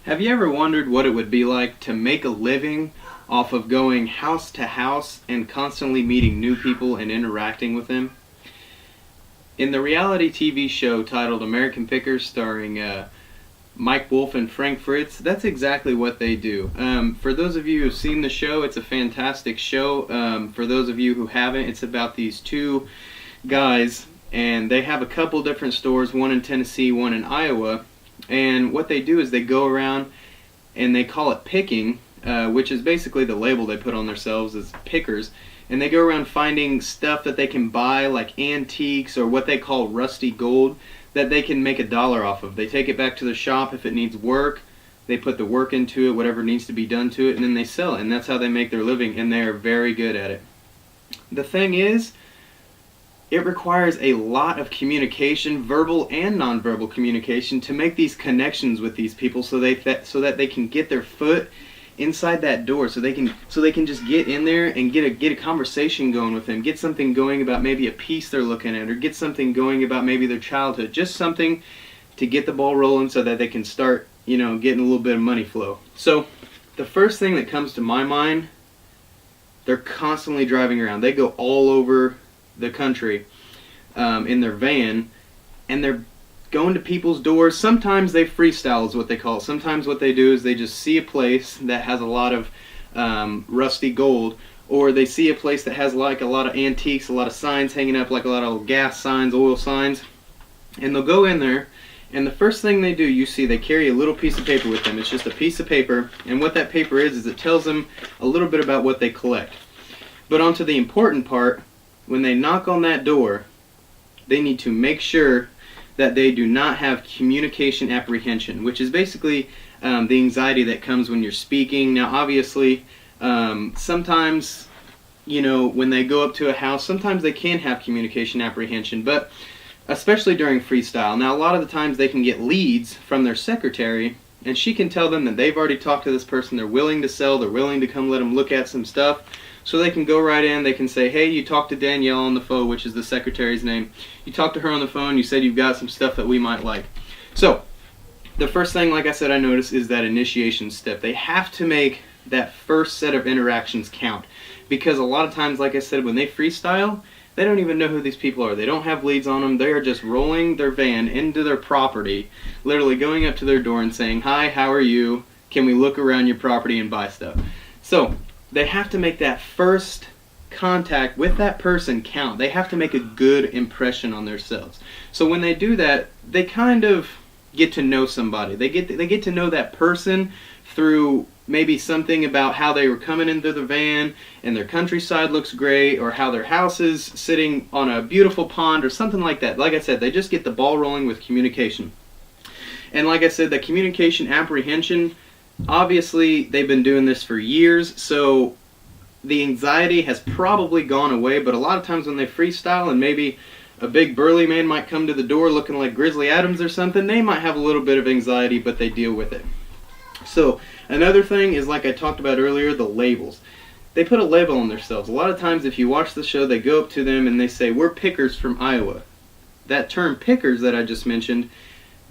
Have you ever wondered what it would be like to make a living off of going house to house and constantly meeting new people and interacting with them? In the reality TV show titled American Pickers, starring Mike Wolf and Frank Fritz, that's exactly what they do. For those of you who've seen the show, it's a fantastic show. For those of you who haven't, it's about these two guys, and they have a couple different stores, one in Tennessee, one in Iowa. And what they do is they go around and they call it picking, which is basically the label they put on themselves as pickers. And they go around finding stuff that they can buy, like antiques or what they call rusty gold, that they can make $1 off of. They take it back to the shop if it needs work. They put the work into it, whatever needs to be done to it, and then they sell it. And that's how they make their living, and they're very good at it. The thing is, it requires a lot of communication, verbal and nonverbal communication, to make these connections with these people so that they can get their foot inside that door, so they can just get in there and get a conversation going with them, get something going about maybe a piece they're looking at, or get something going about maybe their childhood, just something to get the ball rolling so that they can start, getting a little bit of money flow. So the first thing that comes to my mind, they're constantly driving around. They go all over the country in their van, and they're going to people's doors. Sometimes they freestyle is what they call it. Sometimes what they do is they just see a place that has a lot of rusty gold, or they see a place that has like a lot of antiques, a lot of signs hanging up, like a lot of gas signs, oil signs, and they'll go in there, and the first thing they do, you see they carry a little piece of paper with them. It's just a piece of paper, and what that paper is it tells them a little bit about what they collect. But onto the important part, when they knock on that door, they need to make sure that they do not have communication apprehension, which is basically the anxiety that comes when you're speaking. Now, obviously, sometimes, when they go up to a house, sometimes they can have communication apprehension, but especially during freestyle. Now, a lot of the times they can get leads from their secretary, and she can tell them that they've already talked to this person, they're willing to sell, they're willing to come let them look at some stuff. So they can go right in, they can say, hey, you talked to Danielle on the phone, which is the secretary's name. You talked to her on the phone, you said you've got some stuff that we might like. So, the first thing, like I said, I noticed is that initiation step. They have to make that first set of interactions count. Because a lot of times, like I said, when they freestyle, they don't even know who these people are. They don't have leads on them. They are just rolling their van into their property, literally going up to their door and saying, hi, how are you? Can we look around your property and buy stuff? So, they have to make that first contact with that person count. They have to make a good impression on themselves. So when they do that, they kind of get to know somebody. They get to know that person through maybe something about how they were coming into the van and their countryside looks great, or how their house is sitting on a beautiful pond, or something like that. Like I said, they just get the ball rolling with communication. And like I said, the communication apprehension, obviously, they've been doing this for years, so the anxiety has probably gone away, but a lot of times when they freestyle and maybe a big burly man might come to the door looking like Grizzly Adams or something, they might have a little bit of anxiety, but they deal with it. So, another thing is, like I talked about earlier, the labels. They put a label on themselves. A lot of times, if you watch the show, they go up to them and they say, we're pickers from Iowa. That term pickers that I just mentioned,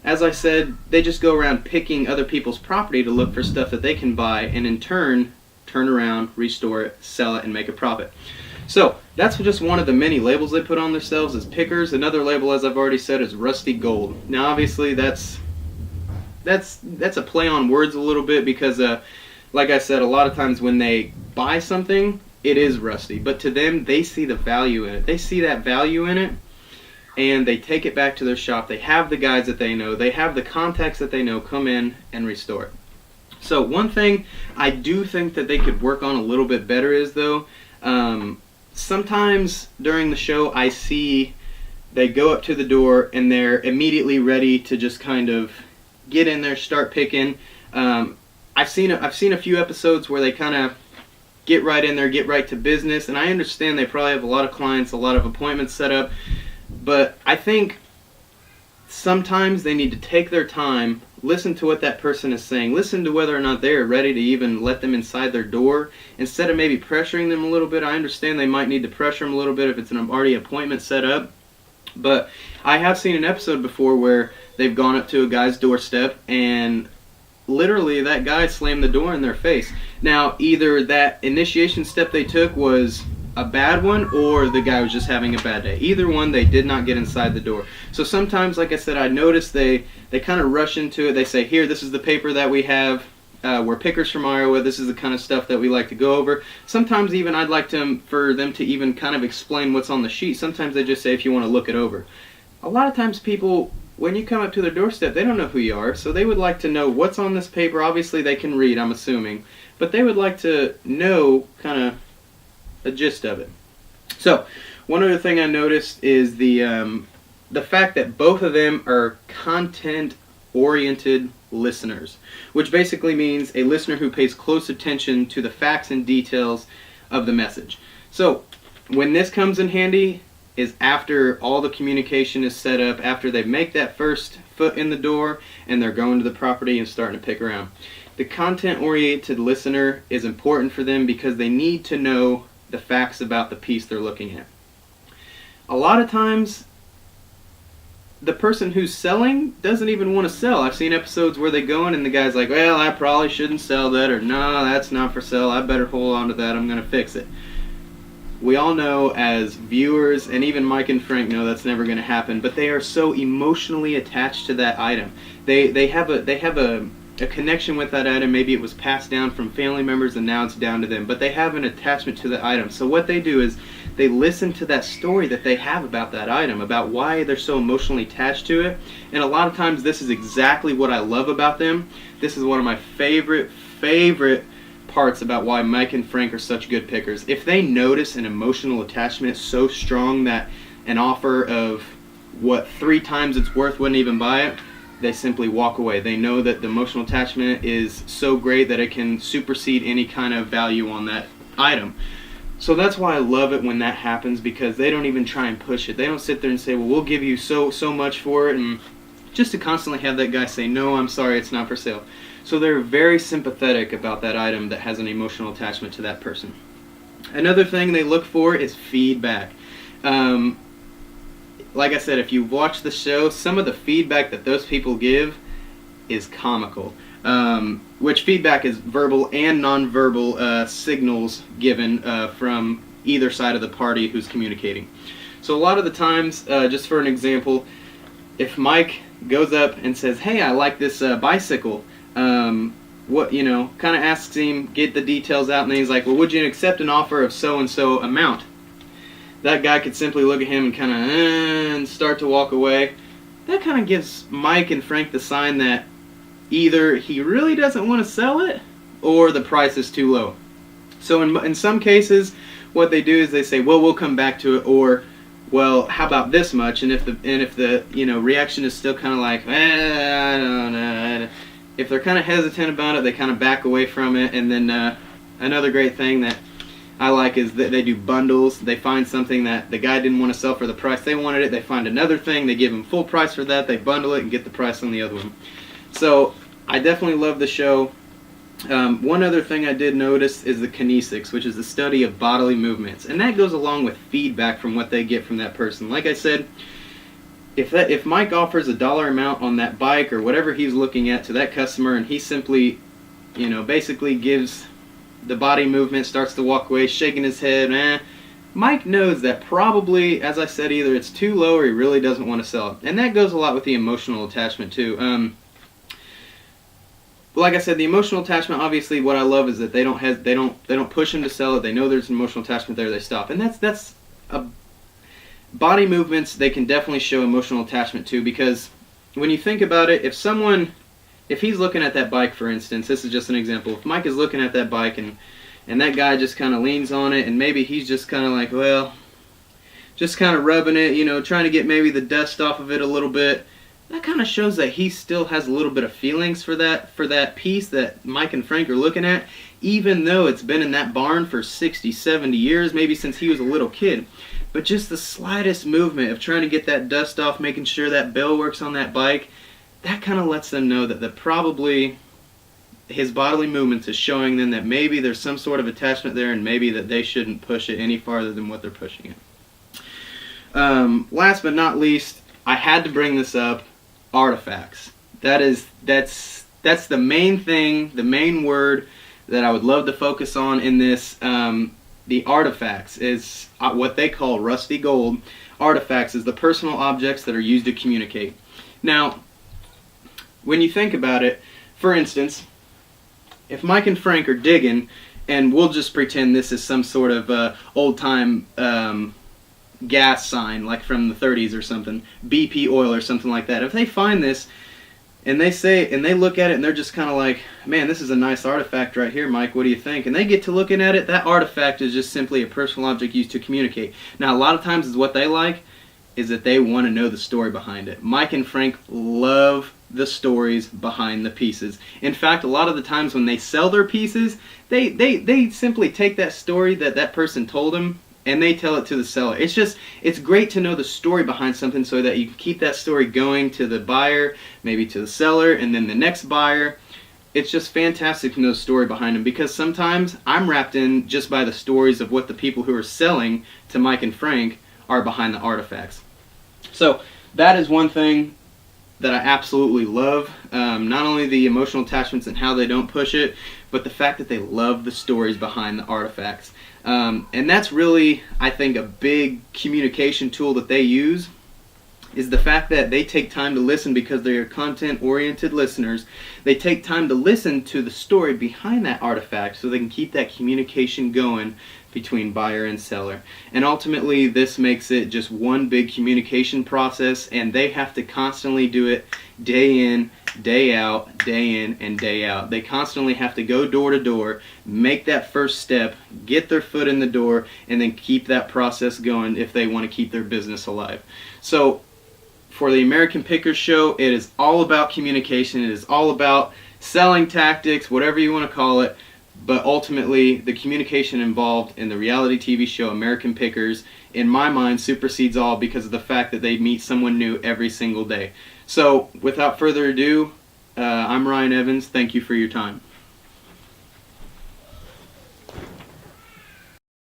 as I said, they just go around picking other people's property to look for stuff that they can buy, and in turn, turn around, restore it, sell it, and make a profit. So, that's just one of the many labels they put on themselves as pickers. Another label, as I've already said, is rusty gold. Now, obviously, that's a play on words a little bit, because, like I said, a lot of times when they buy something, it is rusty. But to them, they see the value in it. They see that value in it, and they take it back to their shop. They have the guys that they know. They have the contacts that they know come in and restore it. So one thing I do think that they could work on a little bit better is, though, sometimes during the show I see they go up to the door and they're immediately ready to just kind of get in there, start picking. I've seen a few episodes where they kind of get right in there, get right to business, and I understand they probably have a lot of clients, a lot of appointments set up. But I think sometimes they need to take their time, listen to what that person is saying, listen to whether or not they are ready to even let them inside their door, instead of maybe pressuring them a little bit. I understand they might need to pressure them a little bit if it's an already appointment set up. But I have seen an episode before where they've gone up to a guy's doorstep and literally that guy slammed the door in their face. Now, either that initiation step they took was a bad one, or the guy was just having a bad day. Either one, they did not get inside the door. So sometimes, like I said, I noticed they kind of rush into it. They say, here, this is the paper that we have. We're pickers from Iowa. This is the kind of stuff that we like to go over. Sometimes even I'd like for them to even kind of explain what's on the sheet. Sometimes they just say, if you want to look it over. A lot of times people, when you come up to their doorstep, they don't know who you are, so they would like to know what's on this paper. Obviously they can read, I'm assuming, but they would like to know kind of the gist of it. So one other thing I noticed is the fact that both of them are content-oriented listeners, which basically means a listener who pays close attention to the facts and details of the message. So when this comes in handy is after all the communication is set up, after they make that first foot in the door and they're going to the property and starting to pick around. The content-oriented listener is important for them because they need to know the facts about the piece they're looking at. A lot of times, the person who's selling doesn't even want to sell. I've seen episodes where they go in and the guy's like, well, I probably shouldn't sell that, or no, that's not for sale, I better hold on to that, I'm going to fix it. We all know as viewers, and even Mike and Frank know that's never going to happen, but they are so emotionally attached to that item. They have a connection with that item. Maybe it was passed down from family members and now it's down to them, but they have an attachment to the item. So what they do is they listen to that story that they have about that item, about why they're so emotionally attached to it. And a lot of times this is exactly what I love about them. This is one of my favorite parts about why Mike and Frank are such good pickers. If they notice an emotional attachment so strong that an offer of what 3 times it's worth wouldn't even buy it, they simply walk away. They know that the emotional attachment is so great that it can supersede any kind of value on that item. So that's why I love it when that happens, because they don't even try and push it. They don't sit there and say, well, we'll give you so much for it, and just to constantly have that guy say, no, I'm sorry, it's not for sale. So they're very sympathetic about that item that has an emotional attachment to that person. Another thing they look for is feedback. Like I said, if you've watched the show, some of the feedback that those people give is comical. Which feedback is verbal and nonverbal signals given from either side of the party who's communicating. So a lot of the times, just for an example, if Mike goes up and says, hey, I like this bicycle, kind of asks him, get the details out, and then he's like, well, would you accept an offer of so-and-so amount? That guy could simply look at him and kind of and start to walk away. That kind of gives Mike and Frank the sign that either he really doesn't want to sell it or the price is too low. So in some cases, what they do is they say, well, we'll come back to it, or, well, how about this much? And if the reaction is still kind of like, I don't know. If they're kind of hesitant about it, they kind of back away from it. And then another great thing that I like is that they do bundles. They find something that the guy didn't want to sell for the price they wanted it. They find another thing. They give him full price for that. They bundle it and get the price on the other one. So I definitely love the show. One other thing I did notice is the kinesics, which is the study of bodily movements. And that goes along with feedback from what they get from that person. Like I said, if Mike offers a dollar amount on that bike or whatever he's looking at to that customer, and he simply, basically gives the body movement, starts to walk away, shaking his head, Mike knows that probably, as I said, either it's too low or he really doesn't want to sell it. And that goes a lot with the emotional attachment too. Like I said, the emotional attachment, obviously, what I love is that they don't push him to sell it. They know there's an emotional attachment there, they stop. And that's body movements, they can definitely show emotional attachment too, because when you think about it, if he's looking at that bike, for instance, this is just an example. If Mike is looking at that bike and that guy just kind of leans on it, and maybe he's just kind of like, well, just kind of rubbing it, trying to get maybe the dust off of it a little bit, that kind of shows that he still has a little bit of feelings for that piece that Mike and Frank are looking at, even though it's been in that barn for 60, 70 years, maybe since he was a little kid. But just the slightest movement of trying to get that dust off, making sure that bell works on that bike, that kind of lets them know that probably his bodily movements is showing them that maybe there's some sort of attachment there, and maybe that they shouldn't push it any farther than what they're pushing it. Last but not least, I had to bring this up, artifacts. That's that's the main thing, the main word that I would love to focus on in this. The artifacts is what they call rusty gold. Artifacts is the personal objects that are used to communicate. Now, when you think about it, for instance, if Mike and Frank are digging, and we'll just pretend this is some sort of old-time gas sign, like from the 30s or something, BP oil or something like that. If they find this, and they look at it and they're just kind of like, man, this is a nice artifact right here, Mike, what do you think? And they get to looking at it, that artifact is just simply a personal object used to communicate. Now, a lot of times is what they like is that they want to know the story behind it. Mike and Frank love the stories behind the pieces. In fact, a lot of the times when they sell their pieces, they simply take that story that person told them and they tell it to the seller. It's great to know the story behind something so that you can keep that story going to the buyer, maybe to the seller, and then the next buyer. It's just fantastic to know the story behind them, because sometimes I'm wrapped in just by the stories of what the people who are selling to Mike and Frank are behind the artifacts. So that is one thing that I absolutely love. Not only the emotional attachments and how they don't push it, but the fact that they love the stories behind the artifacts. And that's really, I think, a big communication tool that they use, is the fact that they take time to listen, because they are content-oriented listeners. They take time to listen to the story behind that artifact so they can keep that communication going between buyer and seller. And ultimately, this makes it just one big communication process, and they have to constantly do it day in, day out, day in, and day out. They constantly have to go door to door, make that first step, get their foot in the door, and then keep that process going if they want to keep their business alive. So for the American Pickers Show, it is all about communication. It is all about selling tactics, whatever you want to call it. But ultimately, the communication involved in the reality TV show American Pickers, in my mind, supersedes all, because of the fact that they meet someone new every single day. So, without further ado, I'm Ryan Evans. Thank you for your time.